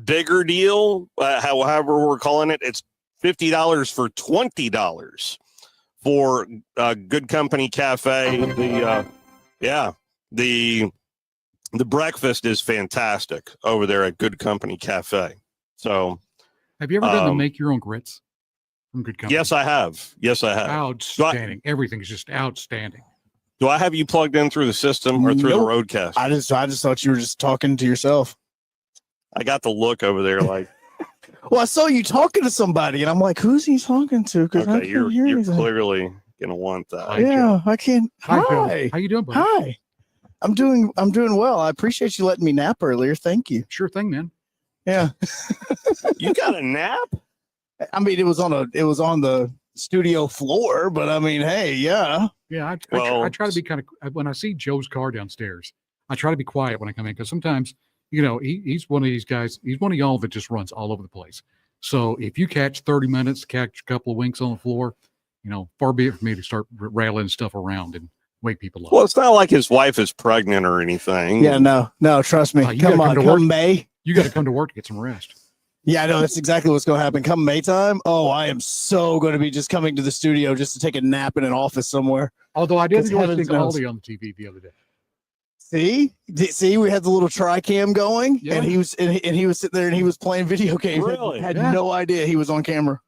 bigger deal, however we're calling it, it's $50 for $20 for Good Company Cafe. The breakfast is fantastic over there at Good Company Cafe. So, have you ever done the make your own grits from Good Company? Yes, I have. Outstanding. Everything's just outstanding. Do I have you plugged in through the system or through the roadcast? I just thought you were just talking to yourself. I got the look over there like. Well, I saw you talking to somebody, and I'm like, who's he talking to? Because okay, you're clearly gonna want that. I can't. Hi. How you doing, buddy? Hi. I'm doing well. I appreciate you letting me nap earlier. Thank you. Sure thing, man. Yeah. You got a nap? I mean, it was on the studio floor, but I mean, hey, yeah. Yeah, I try to be kind of, when I see Joe's car downstairs, I try to be quiet when I come in, because sometimes, he's one of these guys, he's one of y'all that just runs all over the place. So if you catch 30 minutes, catch a couple of winks on the floor, far be it for me to start rattling stuff around and wake people up. Well, it's not like his wife is pregnant or anything. Yeah, no, trust me. Come May. You got to come to work to get some rest. Yeah, I know that's exactly what's going to happen. Come May time, I am so going to be just coming to the studio just to take a nap in an office somewhere. Although I did watch Aldi on the TV the other day. See, we had the little tri-cam going, yeah. and he was sitting there and he was playing video games. Really? Had no idea he was on camera.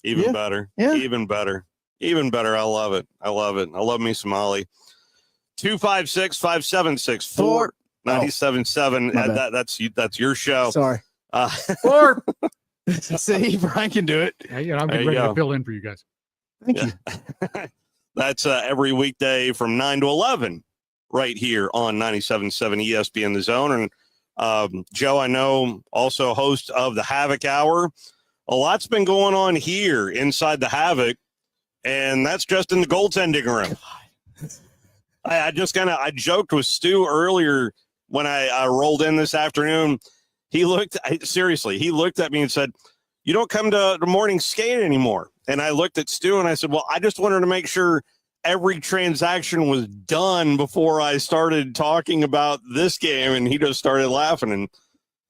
Even better. Yeah. Even better. I love it. I love me some Ollie. 256-5764 97.7. That's your show. Sorry. Or see, Brian can do it. Yeah, I'm getting ready to fill in for you guys. Thank you. That's every weekday from 9 to 11 right here on 97.7 ESPN The Zone. And Joe, I know, also host of the Havoc Hour. A lot's been going on here inside the Havoc, and that's just in the goaltending room. I joked with Stu earlier when I rolled in this afternoon. He looked at me and said, "You don't come to the morning skate anymore." And I looked at Stu and I said, "Well, I just wanted to make sure every transaction was done before I started talking about this game." And he just started laughing. And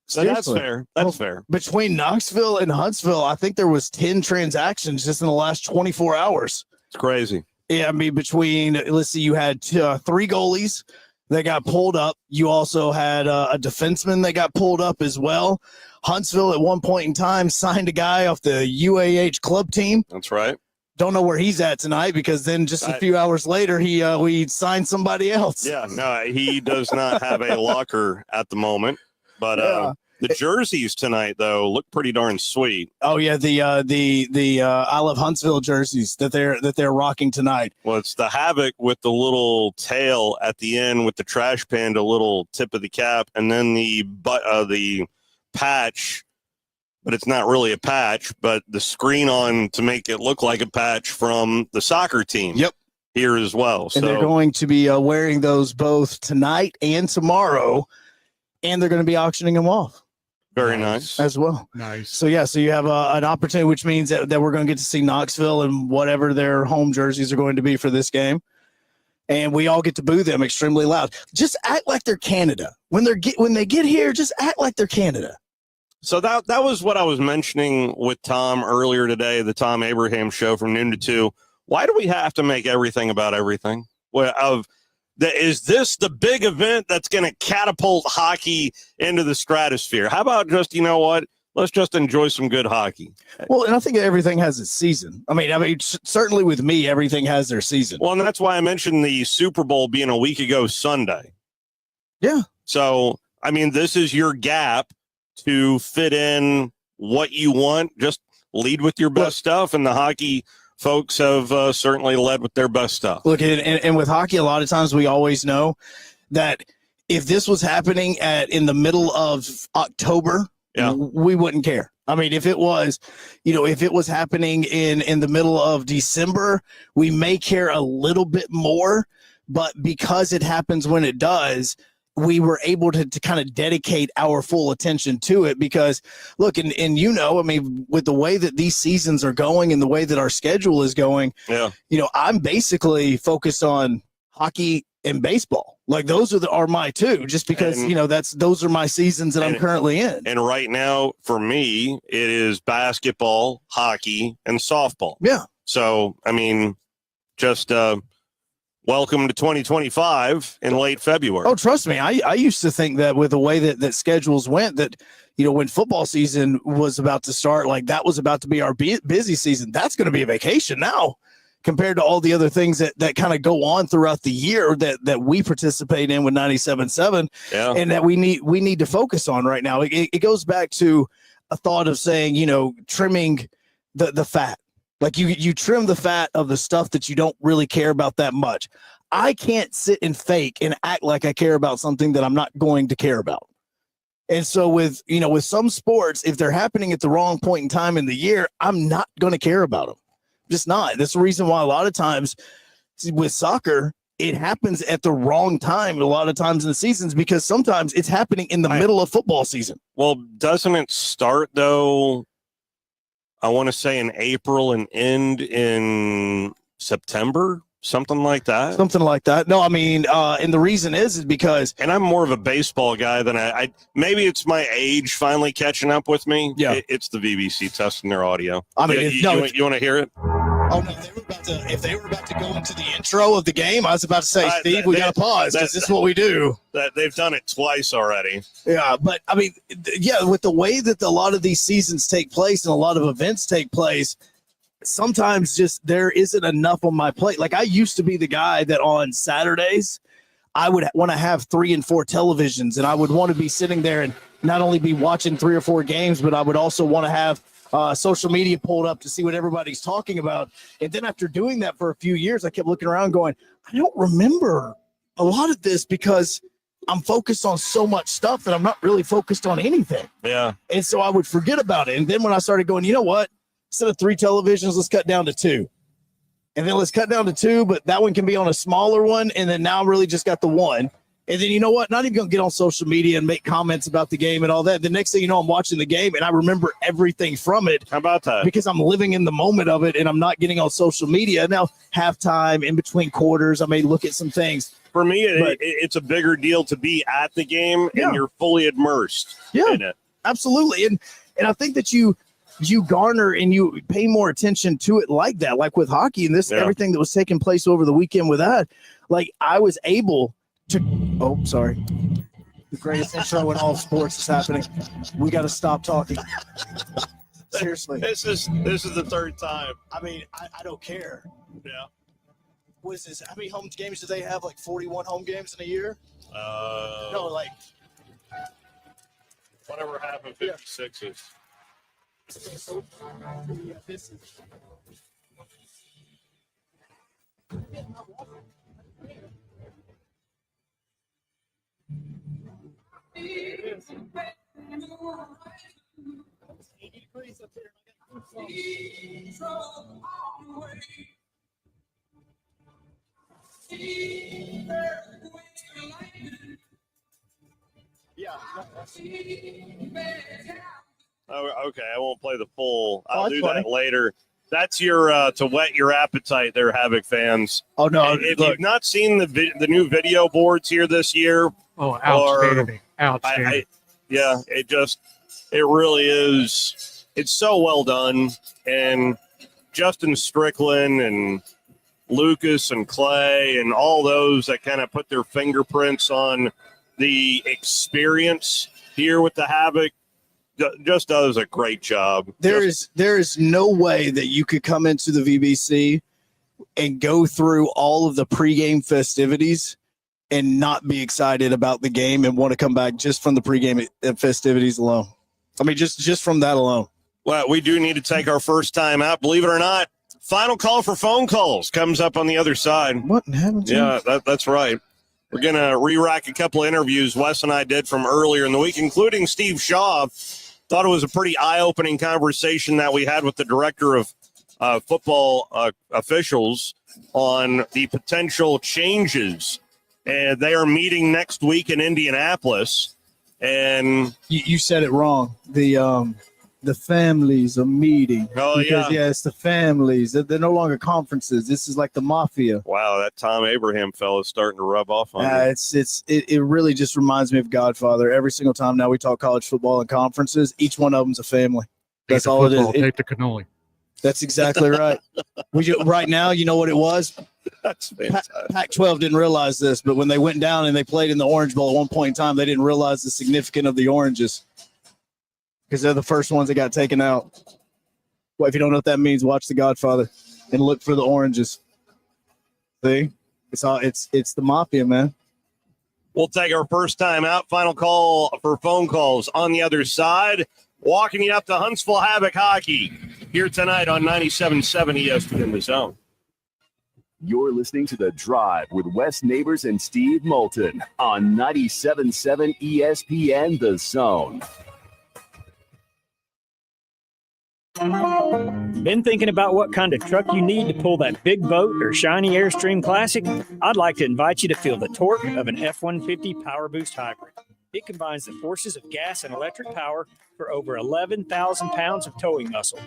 so that's fair. That's fair. Between Knoxville and Huntsville, I think there was 10 transactions just in the last 24 hours. It's crazy. Yeah, I mean, let's see, you had 3 goalies that got pulled up. You also had a defenseman that got pulled up as well. Huntsville at one point in time signed a guy off the UAH club team. That's right. Don't know where he's at tonight, because then just a few hours later, we signed somebody else. Yeah, no, he does not have a locker at the moment. But the jerseys tonight, though, look pretty darn sweet. Oh yeah, the I Love Huntsville jerseys that they're rocking tonight. Well, it's the Havoc with the little tail at the end with the trash panda little tip of the cap, and then the patch, but it's not really a patch, but the screen on to make it look like a patch from the soccer team. Yep. Here as well. And they're going to be wearing those both tonight and tomorrow, and they're going to be auctioning them off. Very nice. As well. Nice. So you have an opportunity, which means that we're going to get to see Knoxville and whatever their home jerseys are going to be for this game. And we all get to boo them extremely loud. Just act like they're Canada. When they get here, just act like they're Canada. So that was what I was mentioning with Tom earlier today, the Tom Abraham show from noon to 2. Why do we have to make everything about everything? Is this the big event that's going to catapult hockey into the stratosphere? How about just, let's just enjoy some good hockey. Well, and I think everything has its season. I mean, certainly with me, everything has their season. Well, and that's why I mentioned the Super Bowl being a week ago Sunday. Yeah. So, I mean, this is your gap to fit in what you want. Just lead with your best stuff, and the hockey folks have certainly led with their best stuff. Look, and with hockey, a lot of times we always know that if this was happening in the middle of October, we wouldn't care. I mean, if it was happening in the middle of December, we may care a little bit more, but because it happens when it does, we were able to kind of dedicate our full attention to it. Because look, and I mean, with the way that these seasons are going and the way that our schedule is going, I'm basically focused on hockey and baseball. Like those are my two, just because, those are my seasons that I'm currently in. And right now for me, it is basketball, hockey, and softball. Yeah. So, I mean, just welcome to 2025 in late February. Oh, trust me. I used to think that with the way that schedules went, that, when football season was about to start, like that was about to be our busy season. That's going to be a vacation now compared to all the other things that kind of go on throughout the year that we participate in with 97.7 and that we need to focus on right now. It goes back to a thought of saying, trimming the fat. Like you trim the fat of the stuff that you don't really care about that much. I can't sit and fake and act like I care about something that I'm not going to care about. And so with some sports, if they're happening at the wrong point in time in the year, I'm not going to care about them. Just not. That's the reason why a lot of times with soccer, it happens at the wrong time a lot of times in the seasons, because sometimes it's happening in the middle of football season. Well, doesn't it start though, I want to say in April and end in September? Something like that. Something like that. No, I mean, and the reason is because, and I'm more of a baseball guy than I maybe it's my age finally catching up with me. Yeah, it's the BBC testing their audio. I mean, you want to hear it? Oh no, if they were about to go into the intro of the game, I was about to say, Steve, we got to pause because this is what we do. They've done it twice already. Yeah, but I mean, with the way that a lot of these seasons take place and a lot of events take place, sometimes just there isn't enough on my plate. Like I used to be the guy that on Saturdays I would want to have 3 and 4 televisions, and I would want to be sitting there and not only be watching 3 or 4 games, but I would also want to have social media pulled up to see what everybody's talking about. And then after doing that for a few years, I kept looking around going, I don't remember a lot of this because I'm focused on so much stuff that I'm not really focused on anything. Yeah. And so I would forget about it. And then when I started going, you know what? Instead of 3 televisions, let's cut down to 2. And then let's cut down to 2, but that one can be on a smaller one. And then now I really just got the one. And then, you know what? Not even going to get on social media and make comments about the game and all that. The next thing you know, I'm watching the game and I remember everything from it. How about that? Because I'm living in the moment of it and I'm not getting on social media. Now, halftime, in between quarters, I may look at some things. For me, it's a bigger deal to be at the game and you're fully immersed in it. Absolutely. And I think that you garner and you pay more attention to it like that, like with hockey and everything that was taking place over the weekend with that. Like I was able to, the greatest intro in all of sports is happening. We got to stop talking. Seriously. This is the 3rd time. I mean, I don't care. Yeah. What is this? How many home games do they have? Like 41 home games in a year? No, like whatever happened 56 is. Yeah, this is. Yeah. Oh, okay. I won't play the full. I'll do funny. that later. That's your to whet your appetite there, Havoc fans. Oh, no. If you've not seen the new video boards here this year. Oh, outstanding. Outstanding. It really is. It's so well done. And Justin Strickland and Lucas and Clay and all those that kind of put their fingerprints on the experience here with the Havoc just does a great job. There is no way that you could come into the VBC and go through all of the pregame festivities and not be excited about the game and want to come back just from the pregame festivities alone. I mean, just from that alone. Well, we do need to take our first time out. Believe it or not, final call for phone calls comes up on the other side. What happened? Yeah, that's right. We're going to re-rack a couple of interviews Wes and I did from earlier in the week, including Steve Shaw. Thought it was a pretty eye-opening conversation that we had with the director of football officials on the potential changes. And they are meeting next week in Indianapolis. And you said it wrong. The the families are meeting. Oh, because, yeah. it's the families. They're no longer conferences. This is like the mafia. Wow, that Tom Abraham fellow is starting to rub off on me. It really just reminds me of Godfather. Every single time now we talk college football and conferences, each one of them's a family. That's all it is. Take the cannoli. That's exactly right. Right now, you know what it was? That's fantastic. Pac-12 didn't realize this, but when they went down and they played in the Orange Bowl at one point in time, they didn't realize the significance of the oranges because they're the first ones that got taken out. Well, if you don't know what that means, watch The Godfather and look for the oranges. See, it's the mafia, man. We'll take our first time out. Final call for phone calls on the other side. Walking you up to Huntsville Havoc Hockey here tonight on 97.7 ESPN The Zone. You're listening to The Drive with Wes Neighbors and Steve Moulton on 97.7 ESPN The Zone. Been thinking about what kind of truck you need to pull that big boat or shiny Airstream Classic? I'd like to invite you to feel the torque of an F-150 Power Boost Hybrid. It combines the forces of gas and electric power for over 11,000 pounds of towing muscle.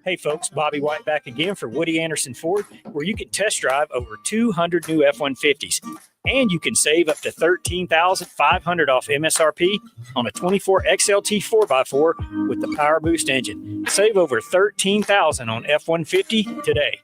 Hey folks, Bobby White back again for Woody Anderson Ford, where you can test drive over 200 new F-150s. And you can save up to $13,500 off MSRP on a 24 XLT 4x4 with the Power Boost engine. Save over $13,000 on F-150 today.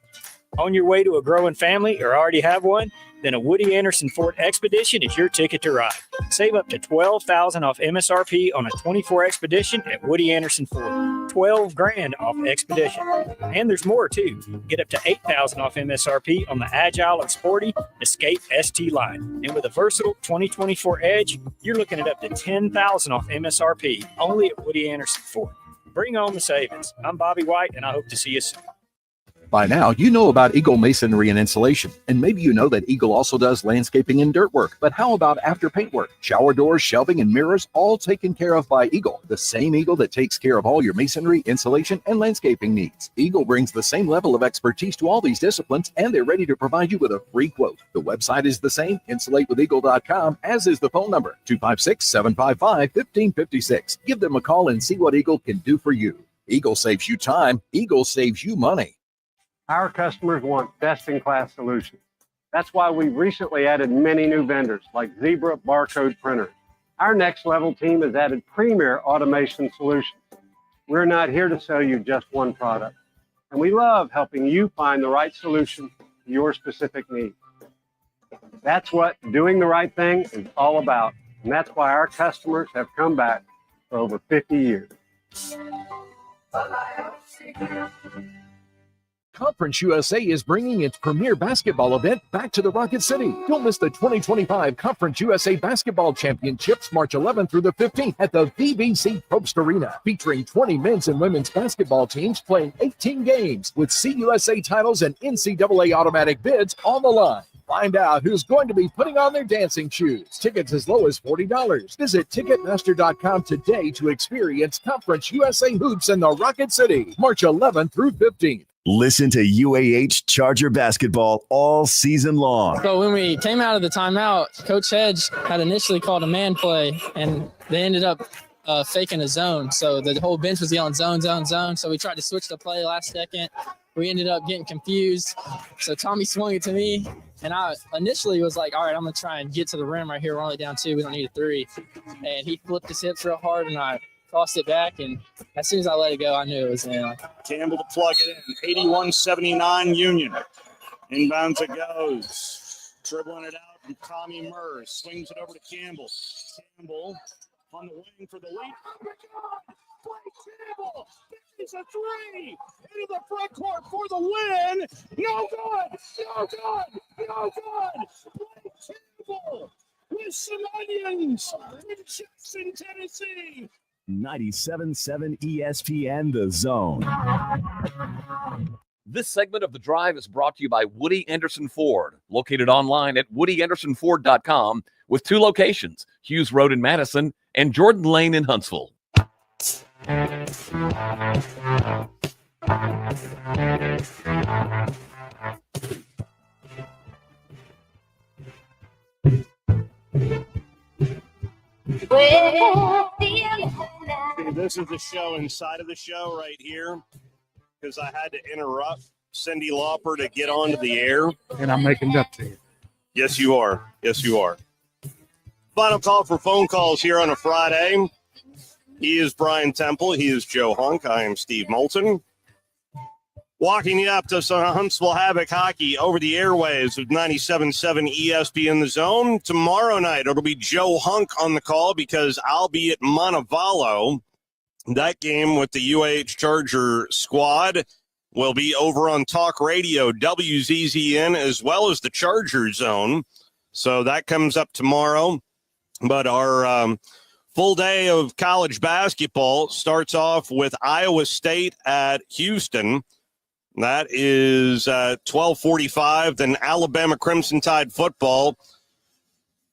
On your way to a growing family or already have one? Then a Woody Anderson Ford Expedition is your ticket to ride. Save up to $12,000 off MSRP on a 24 Expedition at Woody Anderson Ford. $12,000 off Expedition. And there's more too. Get up to $8,000 off MSRP on the Agile and Sporty Escape ST line. And with a versatile 2024 Edge, you're looking at up to $10,000 off MSRP only at Woody Anderson Ford. Bring on the savings. I'm Bobby White, and I hope to see you soon. By now, you know about Eagle Masonry and Insulation, and maybe you know that Eagle also does landscaping and dirt work. But how about after paint work? Shower doors, shelving, and mirrors, all taken care of by Eagle, the same Eagle that takes care of all your masonry, insulation, and landscaping needs. Eagle brings the same level of expertise to all these disciplines, and they're ready to provide you with a free quote. The website is the same, insulatewitheagle.com, as is the phone number, 256-755-1556. Give them a call and see what Eagle can do for you. Eagle saves you time. Eagle saves you money. Our customers want best-in-class solutions. That's why we recently added many new vendors like Zebra barcode printers. Our next level team has added premier automation solutions. We're not here to sell you just one product, and we love helping you find the right solution to your specific needs. That's what doing the right thing is all about, and that's why our customers have come back for over 50 years. Conference USA is bringing its premier basketball event back to the Rocket City. Don't miss the 2025 Conference USA Basketball Championships, March 11th through the 15th at the VBC Probst Arena, featuring 20 men's and women's basketball teams playing 18 games with CUSA titles and NCAA automatic bids on the line. Find out who's going to be putting on their dancing shoes. Tickets as low as $40. Visit Ticketmaster.com today to experience Conference USA hoops in the Rocket City, March 11th through 15th. Listen to UAH Charger basketball all season long. So when we came out of the timeout, Coach Hedge had initially called a man play, and they ended up faking a zone. So the whole bench was yelling zone, zone, zone. So we tried to switch the play last second. We ended up getting confused. So Tommy swung it to me, and I initially was like, all right, I'm going to try and get to the rim right here. We're only down 2. We don't need a 3. And he flipped his hips real hard, and I tossed it back, and as soon as I let it go, I knew it was in. Campbell to plug it in. 81-79 Union. Inbounds it goes. Dribbling it out from Tommy Murr. Swings it over to Campbell. Campbell on the wing for the lead. Oh my God! Blake Campbell! It's a 3! Into the front court for the win! No good! No good! No good! Blake Campbell with some onions in Jackson, Tennessee. 97.7 ESPN The Zone. This segment of The Drive is brought to you by Woody Anderson Ford, located online at woodyAndersonFord.com with 2 locations, Hughes Road in Madison and Jordan Lane in Huntsville. Well, the other night See, this is the show inside of the show right here because I had to interrupt Cyndi Lauper to get onto the air. And I'm making it up to you. Yes, you are. Yes, you are. Final call for phone calls here on a Friday. He is Brian Temple. He is Joe Hunk. I am Steve Moulton. Walking you up to some Huntsville Havoc hockey over the airwaves with 97.7 ESPN The Zone. Tomorrow night, it'll be Joe Hunk on the call because I'll be at Montevallo. That game with the UAH Charger squad will be over on Talk Radio, WZZN, as well as the Charger Zone. So that comes up tomorrow. But our full day of college basketball starts off with Iowa State at Houston. That is 12:45. Then Alabama Crimson Tide football.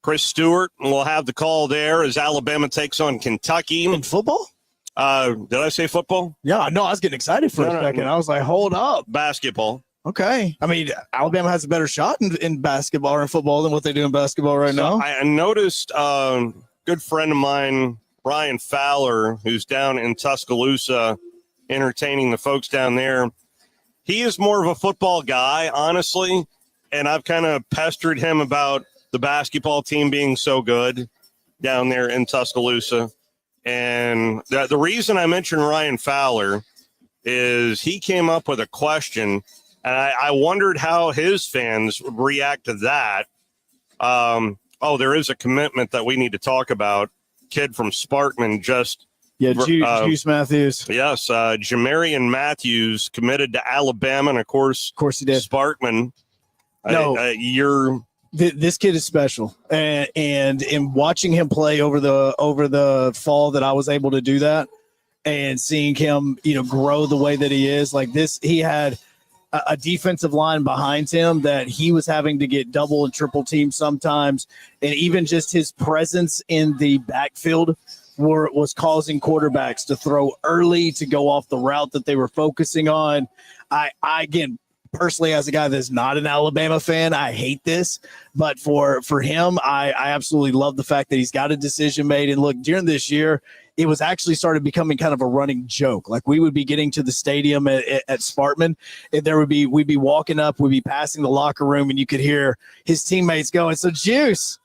Chris Stewart will have the call there as Alabama takes on Kentucky. In football? Did I say football? Yeah, no, I was getting excited for a second. I was like, hold up. Basketball. Okay. I mean, Alabama has a better shot in basketball or in football than what they do in basketball right now. I noticed a good friend of mine, Ryan Fowler, who's down in Tuscaloosa entertaining the folks down there. He is more of a football guy, honestly, and I've kind of pestered him about the basketball team being so good down there in Tuscaloosa. And the reason I mentioned Ryan Fowler is he came up with a question, and I wondered how his fans would react to that. There is a commitment that we need to talk about. Kid from Sparkman just Juice Matthews. Yes, Jamarian Matthews committed to Alabama, and of course he did. Sparkman. No, this kid is special, and in watching him play over the fall that I was able to do that, and seeing him grow the way that he is like this, he had a defensive line behind him that he was having to get double and triple teamed sometimes, and even just his presence in the backfield was causing quarterbacks to throw early, to go off the route that they were focusing on. I again, personally, as a guy that's not an Alabama fan, I hate this, but for him, I absolutely love the fact that he's got a decision made. And look, during this year, it was actually started becoming kind of a running joke. Like we would be getting to the stadium at Sparkman, and we'd be walking up, we'd be passing the locker room, and you could hear his teammates going, "So Juice,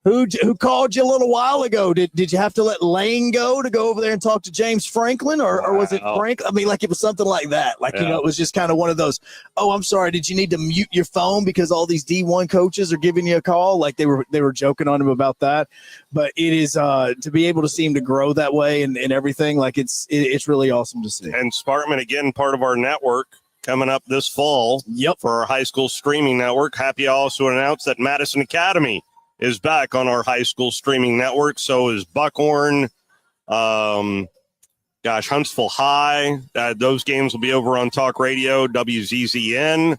who called you a little while ago? Did you have to let Lane go to go over there and talk to James Franklin, or was it Frank?" I mean, like it was something like that. Like, it was just kind of one of those, "Oh, I'm sorry, did you need to mute your phone because all these D1 coaches are giving you a call?" Like they were joking on him about that. But it is to be able to see him to grow that way and everything, like it's really awesome to see. And Sparkman, again, part of our network coming up this fall. Yep. For our high school streaming network. Happy also to announce that Madison Academy is back on our high school streaming network. So is Buckhorn, Huntsville High. Those games will be over on Talk Radio, WZZN.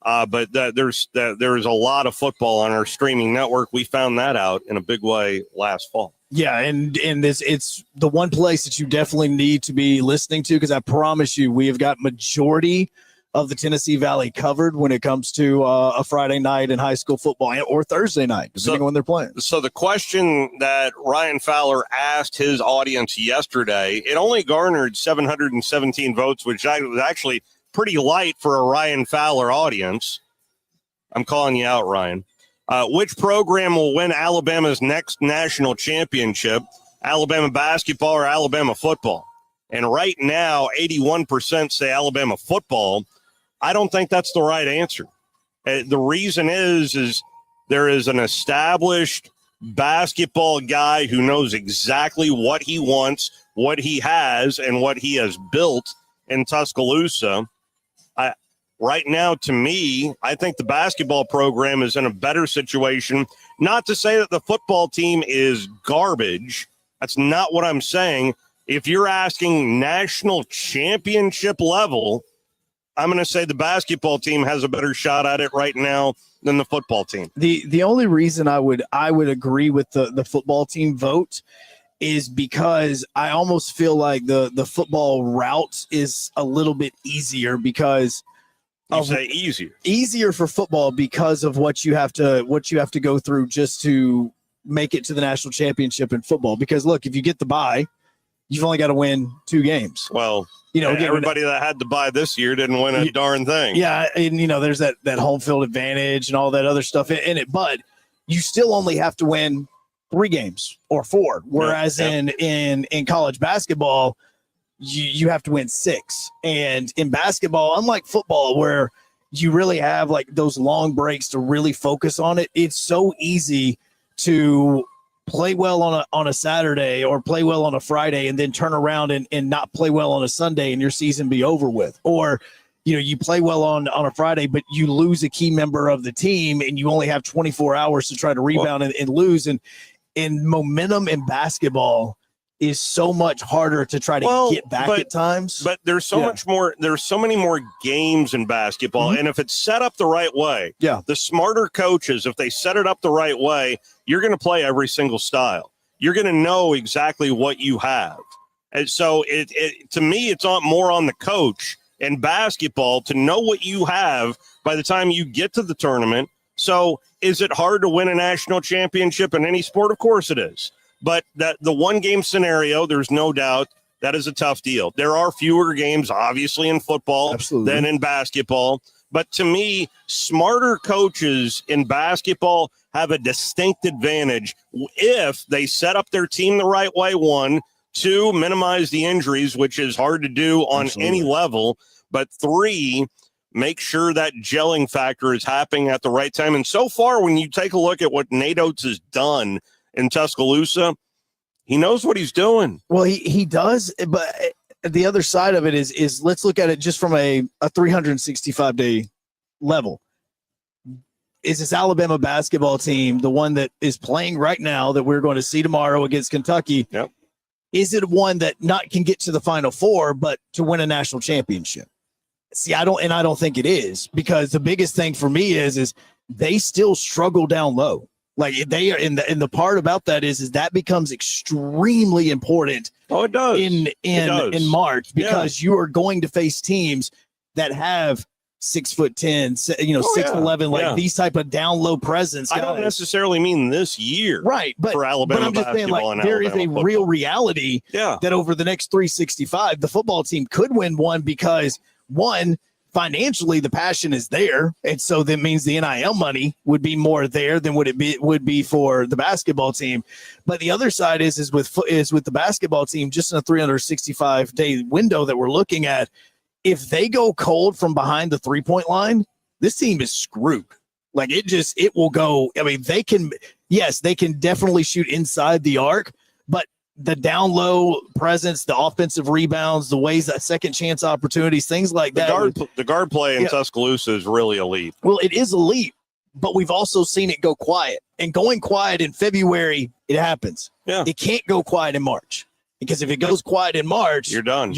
But there's a lot of football on our streaming network. We found that out in a big way last fall. Yeah, and it's the one place that you definitely need to be listening to, because I promise you, we have got majority of the Tennessee Valley covered when it comes to a Friday night in high school football or Thursday night, depending on when they're playing. So the question that Ryan Fowler asked his audience yesterday, it only garnered 717 votes, which was actually pretty light for a Ryan Fowler audience. I'm calling you out, Ryan. Which program will win Alabama's next national championship? Alabama basketball or Alabama football? And right now, 81% say Alabama football. I don't think that's the right answer. The reason is there is an established basketball guy who knows exactly what he wants, what he has, and what he has built in Tuscaloosa. Right now, to me, I think the basketball program is in a better situation. Not to say that the football team is garbage. That's not what I'm saying. If you're asking national championship level, I'm going to say the basketball team has a better shot at it right now than the football team. The only reason I would agree with the football team vote is because I almost feel like the football route is a little bit easier because you say easier for football because of what you have to go through just to make it to the national championship in football. Because look, if you get the bye, you've only got to win 2 games. Well, again, everybody that had to buy this year didn't win a darn thing. Yeah, and there's that home field advantage and all that other stuff in it, but you still only have to win 3 games or 4. Whereas in college basketball, you have to win 6. And in basketball, unlike football, where you really have like those long breaks to really focus on it, it's so easy to play well on a Saturday or play well on a Friday and then turn around and not play well on a Sunday and your season be over with. Or, you play well on a Friday, but you lose a key member of the team and you only have 24 hours to try to rebound and lose. And momentum in basketball is so much harder to try to get back at times. But there's so much more. There's so many more games in basketball. And if it's set up the right way, the smarter coaches, if they set it up the right way, you're going to play every single style. You're going to know exactly what you have. And so to me, it's more on the coach in basketball to know what you have by the time you get to the tournament. So is it hard to win a national championship in any sport? Of course it is. But the one-game scenario, there's no doubt that is a tough deal. There are fewer games, obviously, in football than in basketball. But to me, smarter coaches in basketball have a distinct advantage if they set up their team the right way, 1, 2, minimize the injuries, which is hard to do on any level. But 3, make sure that gelling factor is happening at the right time. And so far, when you take a look at what Nate Oates has done in Tuscaloosa, he knows what he's doing. Well, he does, but the other side of it is let's look at it just from a 365-day level. Is this Alabama basketball team, the one that is playing right now that we're going to see tomorrow against Kentucky, is it one that not can get to the Final Four, but to win a national championship? See, I don't think it is, because the biggest thing for me is they still struggle down low. Like they are in the part about that is that becomes extremely important. Oh, it does in March, because you are going to face teams that have 6'10", 6'11", these type of down low presence. I don't necessarily mean this year, right? But for Alabama but I'm just saying, basketball, there is a real reality that over the next 365, the football team could win one, because financially, the passion is there, and so that means the NIL money would be more there than would be for the basketball team. But the other side is with the basketball team, just in a 365-day window that we're looking at. If they go cold from behind the 3-point line, this team is screwed. Like it will go. I mean, they can definitely shoot inside the arc, but the down low presence, the offensive rebounds, the ways that second chance opportunities, things like that. The guard play in Tuscaloosa is really elite. Well, it is elite, but we've also seen it go quiet. And going quiet in February, it happens. Yeah. It can't go quiet in March, because if it goes quiet in March, you're done.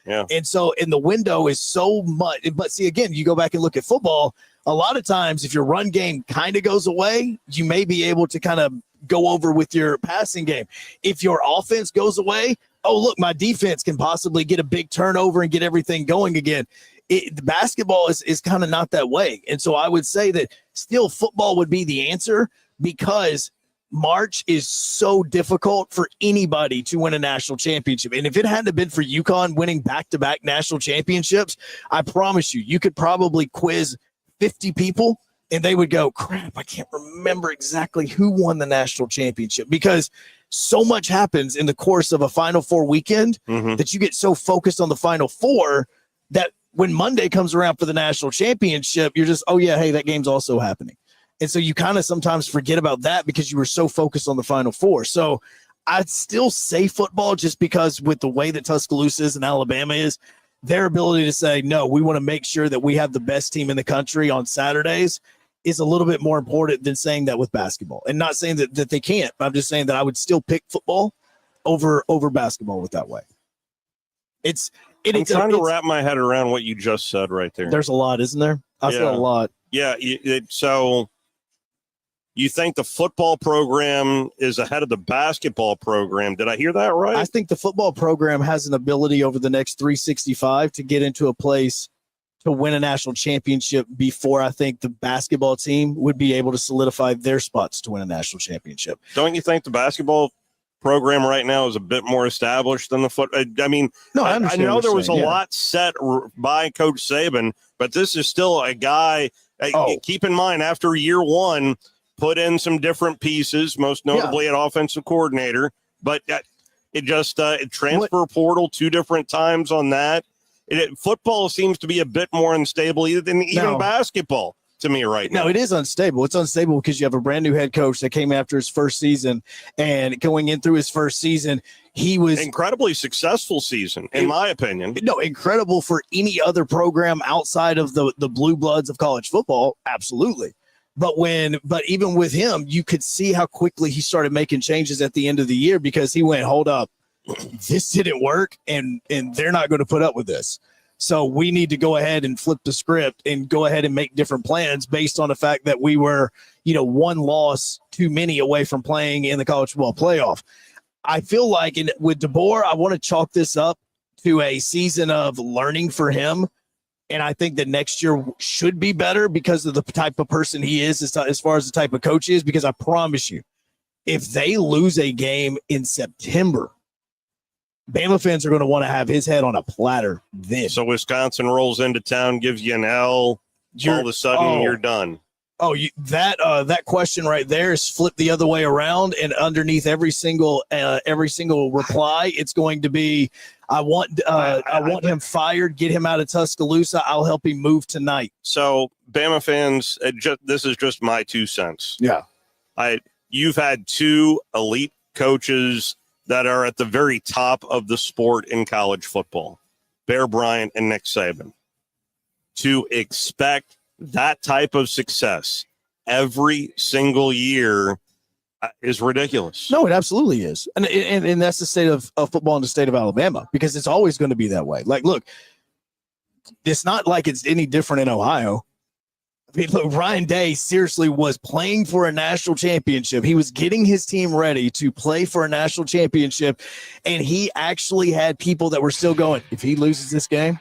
Yeah. And so the window is so much. But see, again, you go back and look at football, a lot of times if your run game kind of goes away, you may be able to kind of go over with your passing game. If your offense goes away, oh, look, my defense can possibly get a big turnover and get everything going again. The basketball is kind of not that way. And so I would say that still football would be the answer, because March is so difficult for anybody to win a national championship. And if it hadn't been for UConn winning back-to-back national championships, I promise you could probably quiz 50 people and they would go, crap, I can't remember exactly who won the national championship, because so much happens in the course of a Final Four weekend that you get so focused on the Final Four that when Monday comes around for the national championship, you're just, oh yeah, hey, that game's also happening. And so you kind of sometimes forget about that because you were so focused on the Final Four. So I'd still say football, just because with the way that Tuscaloosa is and Alabama is, their ability to say, no, we want to make sure that we have the best team in the country on Saturdays is a little bit more important than saying that with basketball. And not saying that they can't, but I'm just saying that I would still pick football over basketball with that way. I'm trying to wrap my head around what you just said right there. There's a lot, isn't there? I said a lot. Yeah. So you think the football program is ahead of the basketball program. Did I hear that right? I think the football program has an ability over the next 365 to get into a place to win a national championship before I think the basketball team would be able to solidify their spots to win a national championship. Don't you think the basketball program right now is a bit more established than the foot. I mean, No, I I understand know what there you're was a saying, yeah. lot set by Coach Saban, but this is still a guy. Keep in mind, after year one, put in some different pieces, most notably an offensive coordinator, but it just transfer portal 2 different times on that. Football seems to be a bit more unstable than even basketball to me right now. No, it is unstable. It's unstable because you have a brand new head coach that came after his first season, and going in through his first season, he was incredibly successful season, in my opinion. No, incredible for any other program outside of the blue bloods of college football. Absolutely. But even with him, you could see how quickly he started making changes at the end of the year because he went, hold up, this didn't work, and they're not going to put up with this. So we need to go ahead and flip the script and go ahead and make different plans based on the fact that we were, 1 loss too many away from playing in the college football playoff. I feel like with DeBoer, I want to chalk this up to a season of learning for him. And I think that next year should be better because of the type of person he is as far as the type of coach he is, because I promise you, if they lose a game in September, Bama fans are going to want to have his head on a platter then. So Wisconsin rolls into town, gives you an L. All of a sudden, you're done. Oh, that question right there is flipped the other way around, and underneath every single reply, it's going to be, I want him fired, get him out of Tuscaloosa. I'll help him move tonight. So Bama fans, this is just my 2 cents. Yeah, you've had 2 elite coaches that are at the very top of the sport in college football, Bear Bryant and Nick Saban. To expect that type of success every single year is ridiculous. No, it absolutely is. And that's the state of football in the state of Alabama, because it's always going to be that way. Like, look, it's not like it's any different in Ohio. I mean, look, Ryan Day seriously was playing for a national championship. He was getting his team ready to play for a national championship, and he actually had people that were still going, if he loses this game,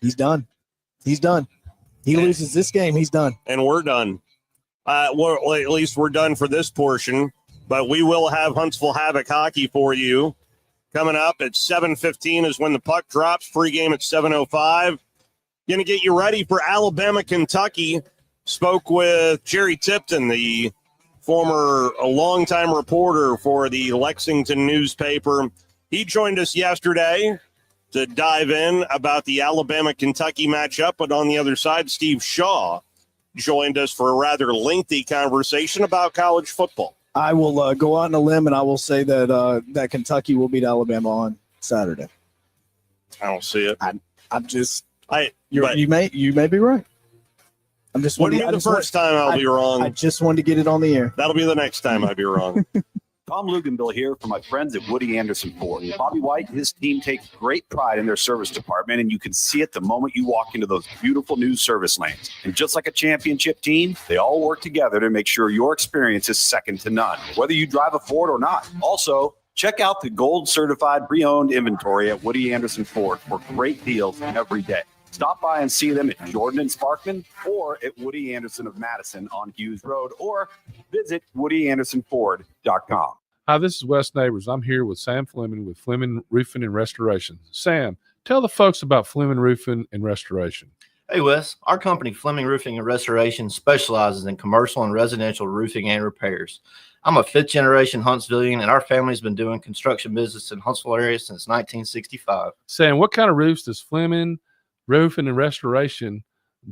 he's done. He's done. He loses this game, he's done. And we're done. Well, at least we're done for this portion, but we will have Huntsville Havoc hockey for you. Coming up at 7:15 is when the puck drops. Pregame at 7:05. Going to get you ready for Alabama, Kentucky. Spoke with Jerry Tipton, the former longtime reporter for the Lexington newspaper. He joined us yesterday to dive in about the Alabama-Kentucky matchup. But on the other side, Steve Shaw joined us for a rather lengthy conversation about college football. I will go out on a limb, and I will say that that Kentucky will beat Alabama on Saturday. I don't see it. You may be right. I'm just wouldn't be the first time I'll be wrong. I just wanted to get it on the air. That'll be the next time I'd be wrong. Tom Luganville here from my friends at Woody Anderson Ford. Bobby White and his team take great pride in their service department, and you can see it the moment you walk into those beautiful new service lanes. And just like a championship team, they all work together to make sure your experience is second to none, whether you drive a Ford or not. Also, check out the gold certified pre-owned inventory at Woody Anderson Ford for great deals every day. Stop by and see them at Jordan and Sparkman or at Woody Anderson of Madison on Hughes Road, or visit WoodyAndersonFord.com. Hi, this is Wes Neighbors. I'm here with Sam Fleming with Fleming Roofing and Restoration. Sam, tell the folks about Fleming Roofing and Restoration. Hey, Wes. Our company, Fleming Roofing and Restoration, specializes in commercial and residential roofing and repairs. I'm a fifth-generation Huntsvillian, and our family's been doing construction business in Huntsville area since 1965. Sam, what kind of roofs does Fleming Roofing and Restoration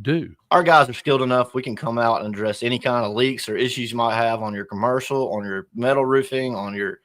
do? Our guys are skilled enough. We can come out and address any kind of leaks or issues you might have on your commercial, on your metal roofing, on your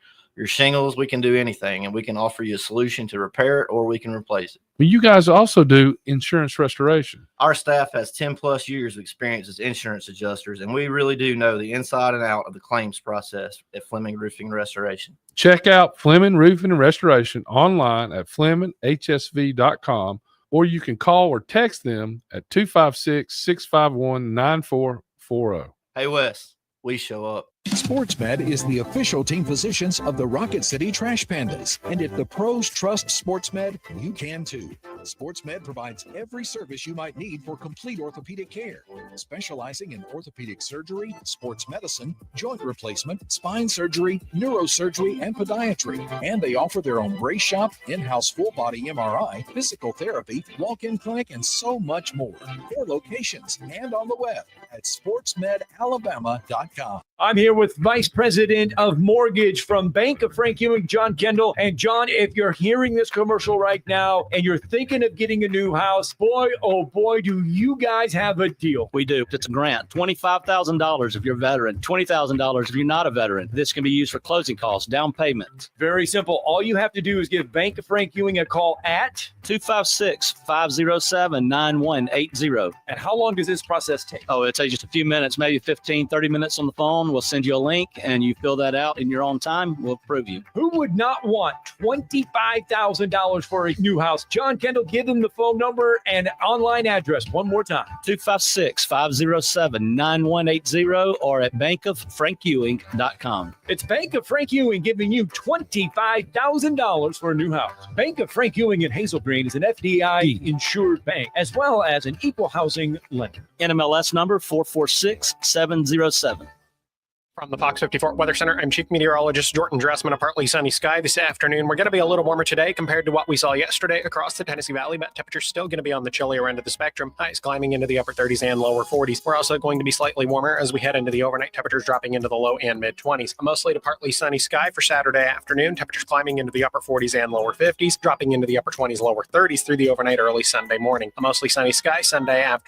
shingles. We can do anything, and we can offer you a solution to repair it, or we can replace it. But you guys also do insurance restoration. Our staff has 10 plus years of experience as insurance adjusters, and we really do know the inside and out of the claims process at Fleming Roofing and Restoration. Check out Fleming Roofing and Restoration online at FlemingHSV.com, or you can call or text them at 256-651-9440. Hey, Wes, we show up. SportsMed is the official team physicians of the Rocket City Trash Pandas. And if the pros trust SportsMed, you can too. SportsMed provides every service you might need for complete orthopedic care, specializing in orthopedic surgery, sports medicine, joint replacement, spine surgery, neurosurgery, and podiatry. And they offer their own brace shop, in-house full-body MRI, physical therapy, walk-in clinic, and so much more. 4 locations and on the web at sportsmedalabama.com. I'm here with Vice President of Mortgage from Bank of Frank Ewing, John Kendall. And John, if you're hearing this commercial right now and you're thinking of getting a new house, boy, oh boy, do you guys have a deal. We do. It's a grant. $25,000 if you're a veteran, $20,000 if you're not a veteran. This can be used for closing costs, down payment. Very simple. All you have to do is give Bank of Frank Ewing a call at 256-507-9180. And how long does this process take? Oh, it takes just a few minutes, maybe 15, 30 minutes on the phone. We'll send you a link and you fill that out in your own time. We'll approve you. Who would not want $25,000 for a new house? John Kendall, give them the phone number and online address one more time. 256-507-9180 or at bankoffrankewing.com. It's Bank of Frank Ewing giving you $25,000 for a new house. Bank of Frank Ewing in Hazel Green is an FDIC insured bank as well as an equal housing lender. NMLS number 446707. From the Fox 54 Weather Center, I'm Chief Meteorologist Jordan Dressman. A partly sunny sky this afternoon. We're going to be a little warmer today compared to what we saw yesterday across the Tennessee Valley, but temperatures still going to be on the chillier end of the spectrum. Highs climbing into the upper 30s and lower 40s. We're also going to be slightly warmer as we head into the overnight. Temperatures dropping into the low and mid 20s. A mostly to partly sunny sky for Saturday afternoon. Temperatures climbing into the upper 40s and lower 50s, dropping into the upper 20s, lower 30s through the overnight early Sunday morning. A mostly sunny sky Sunday afternoon.